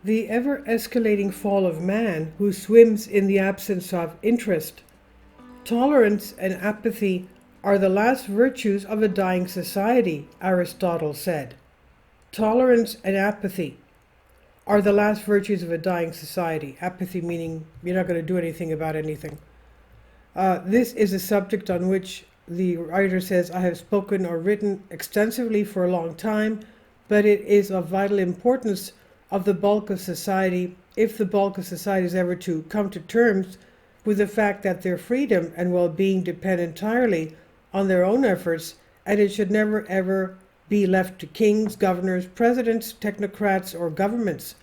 The ever-escalating fall of man who swims in the absence of interest. Tolerance and apathy are the last virtues of a dying society, Aristotle said. Tolerance and apathy are the last virtues of a dying society. Apathy meaning you're not going to do anything about anything. This is a subject on which the writer says, I have spoken or written extensively for a long time, but it is of vital importance of the bulk of society, if the bulk of society is ever to come to terms with the fact that their freedom and well-being depend entirely on their own efforts, and it should never ever be left to kings, governors, presidents, technocrats, or governments.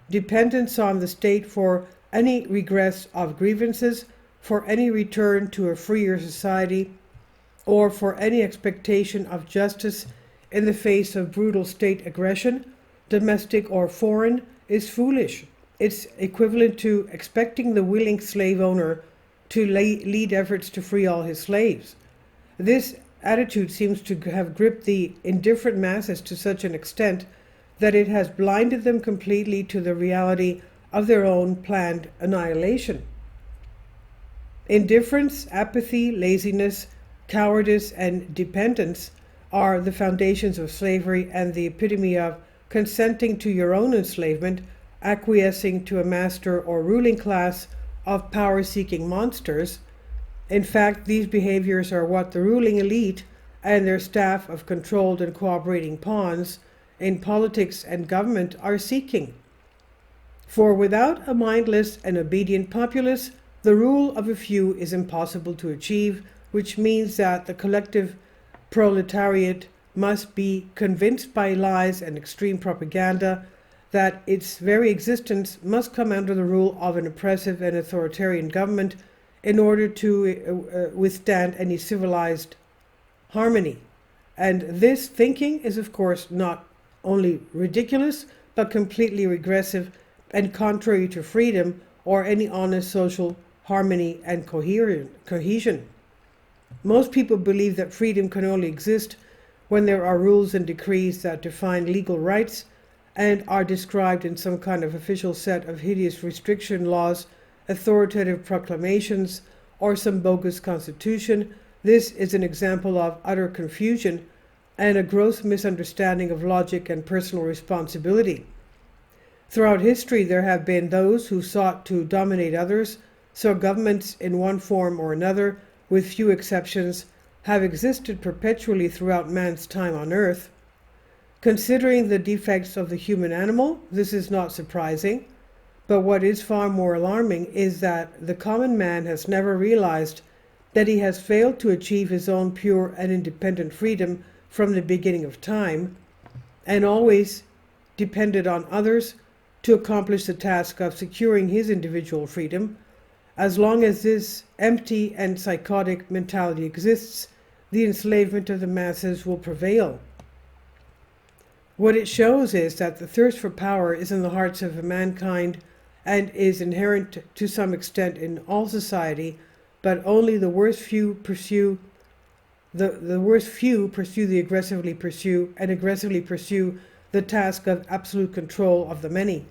Dependence on the state for any redress of grievances, for any return to a freer society, or for any expectation of justice in the face of brutal state aggression, domestic or foreign, is foolish. It's equivalent to expecting the willing slave owner to lead efforts to free all his slaves. This attitude seems to have gripped the indifferent masses to such an extent that it has blinded them completely to the reality of their own planned annihilation. Indifference, apathy, laziness, cowardice, and dependence are the foundations of slavery and the epitome of consenting to your own enslavement, acquiescing to a master or ruling class of power-seeking monsters. In fact, these behaviors are what the ruling elite and their staff of controlled and cooperating pawns in politics and government are seeking. For without a mindless and obedient populace, the rule of a few is impossible to achieve, which means that the collective proletariat must be convinced by lies and extreme propaganda that its very existence must come under the rule of an oppressive and authoritarian government in order to withstand any civilized harmony. And this thinking is, of course, not only ridiculous, but completely regressive and contrary to freedom or any honest social harmony and cohesion. Most people believe that freedom can only exist when there are rules and decrees that define legal rights and are described in some kind of official set of hideous restriction laws, authoritative proclamations, or some bogus constitution. This is an example of utter confusion and a gross misunderstanding of logic and personal responsibility. Throughout history, there have been those who sought to dominate others, so governments in one form or another, with few exceptions, have existed perpetually throughout man's time on earth. Considering the defects of the human animal, this is not surprising, but what is far more alarming is that the common man has never realized that he has failed to achieve his own pure and independent freedom from the beginning of time, and always depended on others to accomplish the task of securing his individual freedom. As long as this empty and psychotic mentality exists, the enslavement of the masses will prevail. What it shows is that the thirst for power is in the hearts of mankind and is inherent to some extent in all society, but only the worst few pursue the aggressively pursue the task of absolute control of the many.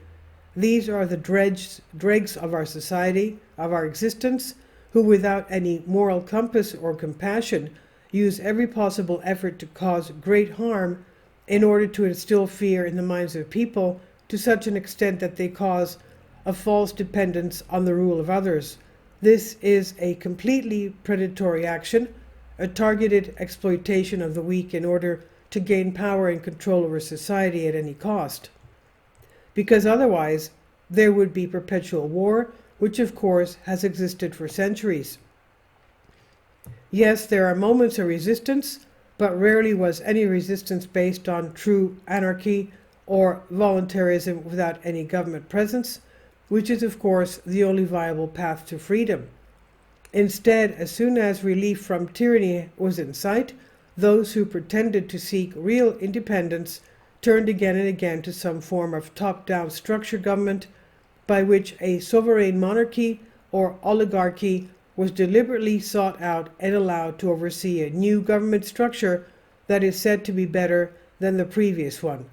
These are the dregs of our society, of our existence, who without any moral compass or compassion use every possible effort to cause great harm in order to instill fear in the minds of people to such an extent that they cause a false dependence on the rule of others. This is a completely predatory action, a targeted exploitation of the weak in order to gain power and control over society at any cost. Because otherwise there would be perpetual war, which of course has existed for centuries. Yes, there are moments of resistance, but rarely was any resistance based on true anarchy or voluntarism without any government presence, which is of course the only viable path to freedom. Instead, as soon as relief from tyranny was in sight, those who pretended to seek real independence turned again and again to some form of top-down structure government by which a sovereign monarchy or oligarchy was deliberately sought out and allowed to oversee a new government structure that is said to be better than the previous one.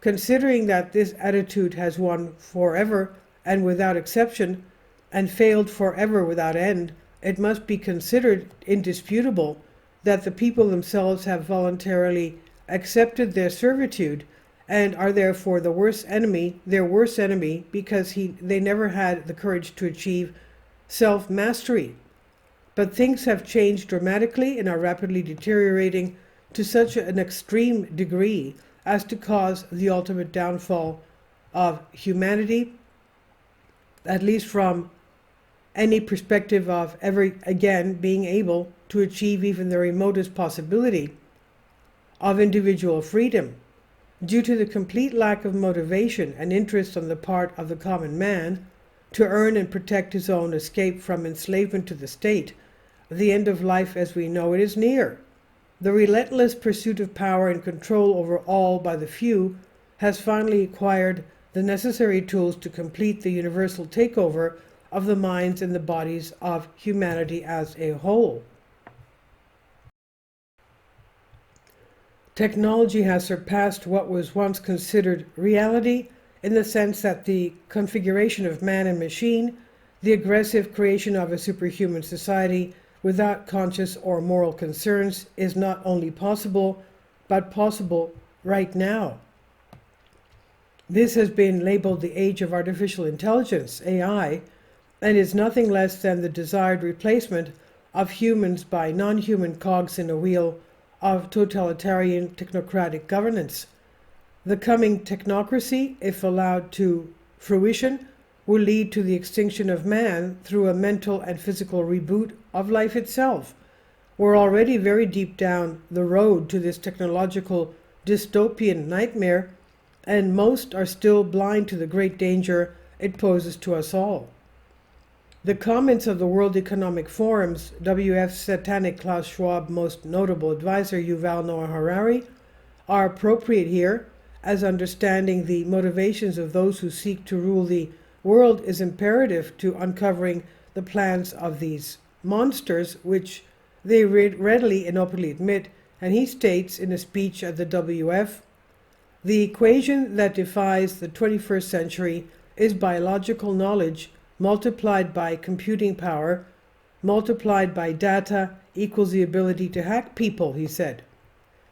Considering that this attitude has won forever and without exception, and failed forever without end, it must be considered indisputable that the people themselves have voluntarily accepted their servitude and are therefore their worst enemy, because they never had the courage to achieve self-mastery. But things have changed dramatically and are rapidly deteriorating to such an extreme degree as to cause the ultimate downfall of humanity, at least from any perspective of ever again being able to achieve even the remotest possibility of individual freedom, due to the complete lack of motivation and interest on the part of the common man to earn and protect his own escape from enslavement to the state. The end of life as we know it is near. The relentless pursuit of power and control over all by the few has finally acquired the necessary tools to complete the universal takeover of the minds and the bodies of humanity as a whole. Technology has surpassed what was once considered reality, in the sense that the configuration of man and machine, the aggressive creation of a superhuman society without conscious or moral concerns, is not only possible, but possible right now. This has been labeled the age of artificial intelligence, AI, and is nothing less than the desired replacement of humans by non-human cogs in a wheel of totalitarian technocratic governance. The coming technocracy, if allowed to fruition, will lead to the extinction of man through a mental and physical reboot of life itself. We're already very deep down the road to this technological dystopian nightmare, and most are still blind to the great danger it poses to us all. The comments of the World Economic Forum's WF satanic Klaus Schwab most notable advisor Yuval Noah Harari are appropriate here, as understanding the motivations of those who seek to rule the world is imperative to uncovering the plans of these monsters, which they readily and openly admit. And he states in a speech at the WF, "The equation that defies the 21st century is biological knowledge multiplied by computing power, multiplied by data, equals the ability to hack people," he said.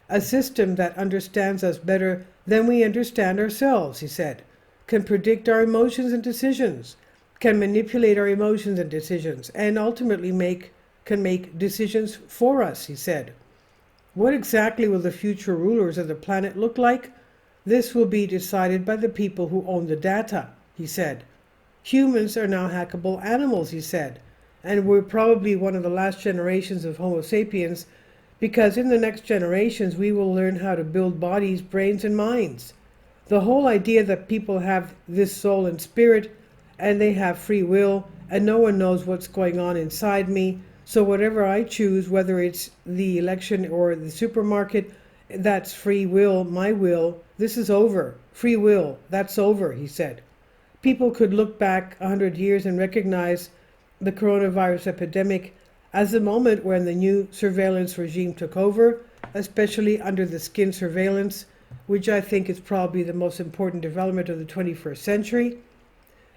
"A system that understands us better than we understand ourselves," he said, "can predict our emotions and decisions, can manipulate our emotions and decisions, and ultimately can make decisions for us," he said. "What exactly will the future rulers of the planet look like? This will be decided by the people who own the data," he said. "Humans are now hackable animals," he said, "and we're probably one of the last generations of Homo sapiens, because in the next generations we will learn how to build bodies, brains, and minds. The whole idea that people have this soul and spirit, and they have free will, and no one knows what's going on inside me, so whatever I choose, whether it's the election or the supermarket, that's free will, my will. This is over. Free will, that's over," he said. People could look back 100 years and recognize the coronavirus epidemic as the moment when the new surveillance regime took over, especially under the skin surveillance, which I think is probably the most important development of the 21st century.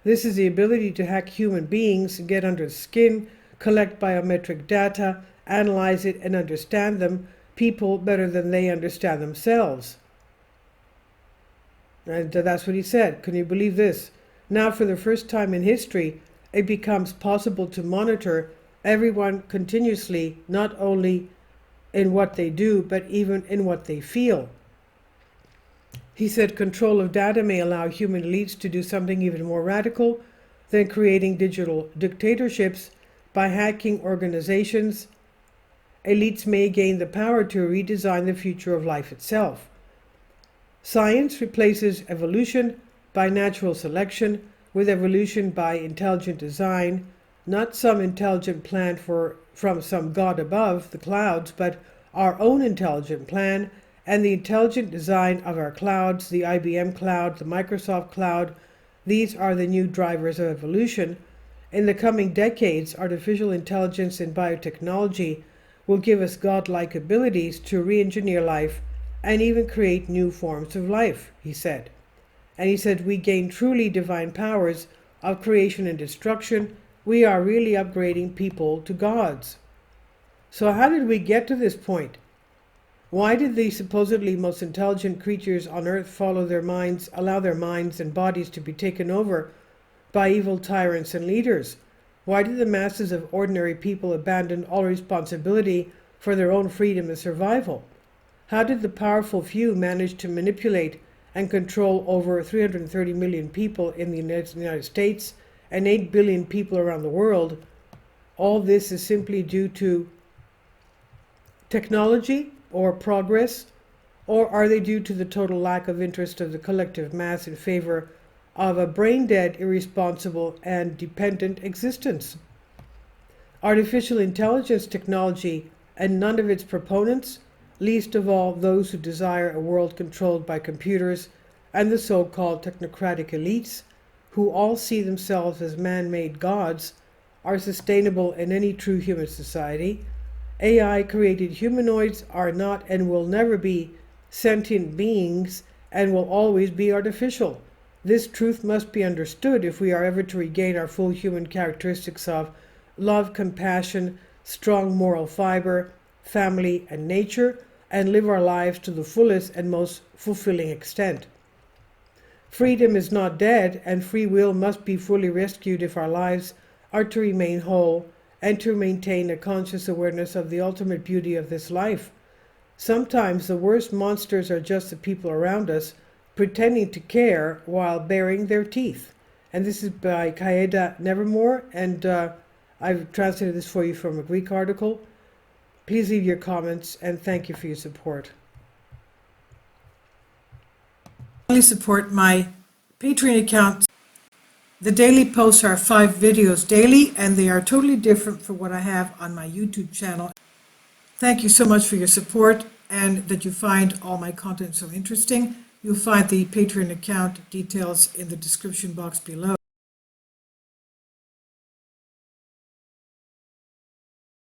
This is the ability to hack human beings, get under the skin, collect biometric data, analyze it, and understand them, people better than they understand themselves. And that's what he said. Can you believe this? Now, for the first time in history, it becomes possible to monitor everyone continuously, not only in what they do, but even in what they feel. He said control of data may allow human elites to do something even more radical than creating digital dictatorships. By hacking organizations, elites may gain the power to redesign the future of life itself. Science replaces evolution by natural selection with evolution by intelligent design, not some intelligent plan from some god above the clouds, but our own intelligent plan and the intelligent design of our clouds, the IBM cloud, the Microsoft cloud. These are the new drivers of evolution. In the coming decades, artificial intelligence and biotechnology will give us godlike abilities to re-engineer life and even create new forms of life, he said. And he said, we gain truly divine powers of creation and destruction. We are really upgrading people to gods. So how did we get to this point? Why did the supposedly most intelligent creatures on earth follow their minds, allow their minds and bodies to be taken over by evil tyrants and leaders? Why did the masses of ordinary people abandon all responsibility for their own freedom and survival? How did the powerful few manage to manipulate and control over 330 million people in the United States and 8 billion people around the world? All this is simply due to technology or progress, or are they due to the total lack of interest of the collective mass in favor of a brain-dead, irresponsible, and dependent existence? Artificial intelligence technology and none of its proponents, least of all those who desire a world controlled by computers and the so-called technocratic elites, who all see themselves as man-made gods, are sustainable in any true human society. AI-created humanoids are not and will never be sentient beings and will always be artificial. This truth must be understood if we are ever to regain our full human characteristics of love, compassion, strong moral fiber, family, and nature, and live our lives to the fullest and most fulfilling extent. Freedom is not dead, and free will must be fully rescued if our lives are to remain whole and to maintain a conscious awareness of the ultimate beauty of this life. Sometimes the worst monsters are just the people around us, pretending to care while baring their teeth. And this is by Kaeda Nevermore, and I've translated this for you from a Greek article. Please leave your comments, and thank you for your support. Please support my Patreon account. The daily posts are 5 videos daily, and they are totally different from what I have on my YouTube channel. Thank you so much for your support and that you find all my content so interesting. You'll find the Patreon account details in the description box below.